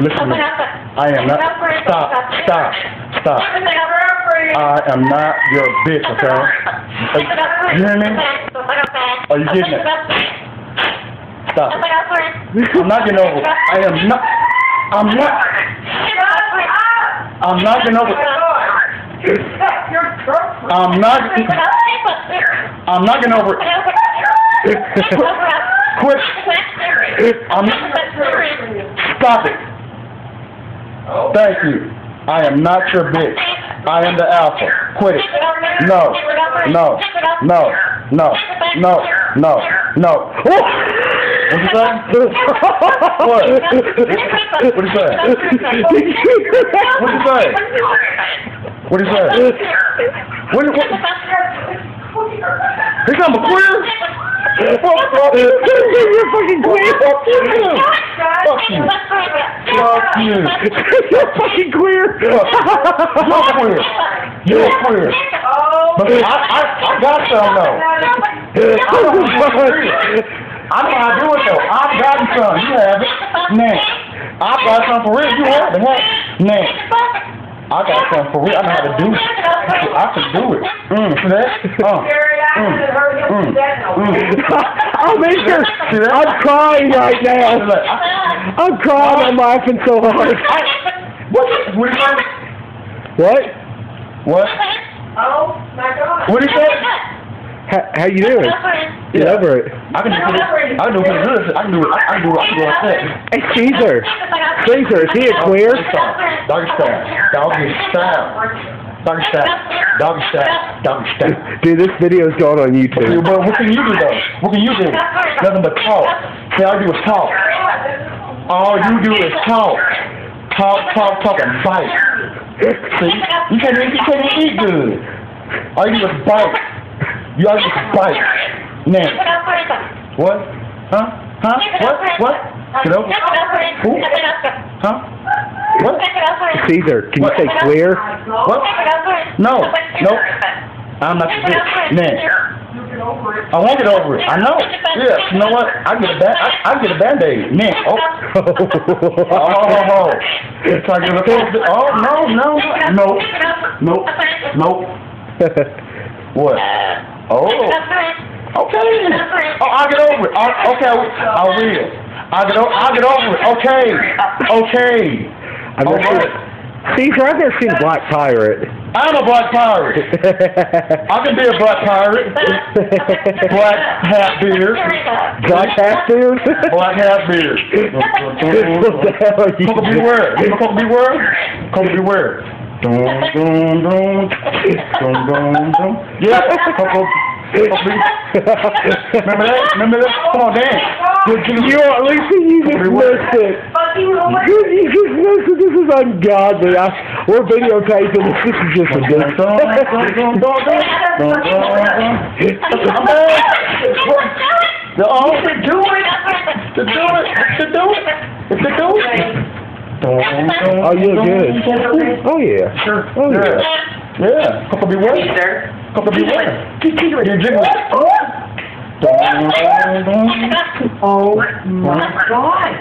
Listen to me. I am not. Stop. Stop. Stop. I am not your bitch, okay? You hear me? Are you getting it? Stop it. I'm not getting over it. I am not. I'm not. I'm not getting over it. I'm not. I'm not getting over it. Quit. Stop it. Thank you. I am not your bitch. I am the alpha. Quit it. No. No. No. No. No. No. No. What you say? What? What you say? What you say? What you say? What? He's I'm a queer? You're fucking queer. Fuck you. Fuck you. Fuck you. You're fucking queer. You're queer. You're queer. But I got some though. I know how to do it though. I've gotten some. You haven't. Nah. I've got some for real. You haven't. Nah. I got some for real. I know how to do it. I can do it. See that? Oh, mister, I'm crying right now. I'm crying. I'm laughing so hard. What? What? What? Oh my God. What did you say? How you doing? Get over it. I can do it. I can do it. I can do it. I can do it. Hey, Caesar. Caesar, is he a queer? Doggy style. Doggy style. Doggy style. Doggy style. Doggy style. Dude, this video is going on YouTube. Well, what can you do though? What can you do? Nothing but talk. See, all you do is talk. All you do is talk. Talk, and bite. See? You can't even eat good. All you do is bite. You always just bite. Now. What? Huh? What? Get over? Who? Huh? What? Caesar, can you say queer? What? No. Nope. I'm not the bitch. Man. I won't get over it. I know. Yeah. You know what? I get a band-aid. Man. Oh. Oh. Try to get a oh, no. Nope. What? Oh. Okay. Oh, I'll get over it. Okay, I will. I'll get over it. Okay. I've never seen Black Pirate. I'm a black pirate. I can be a black pirate. Black hat beard. Black hat beard? Black hat beard. Come beware. Yeah. Remember that? Come on, dance. You at least you just missed it. You just missed it. This is ungodly. We're videotaping this. This is just a good Oh, you're good. Oh, yeah. Sure. Oh, yeah. Yeah. Couple be wet. Couple be wet. You're jiggling. Oh my God.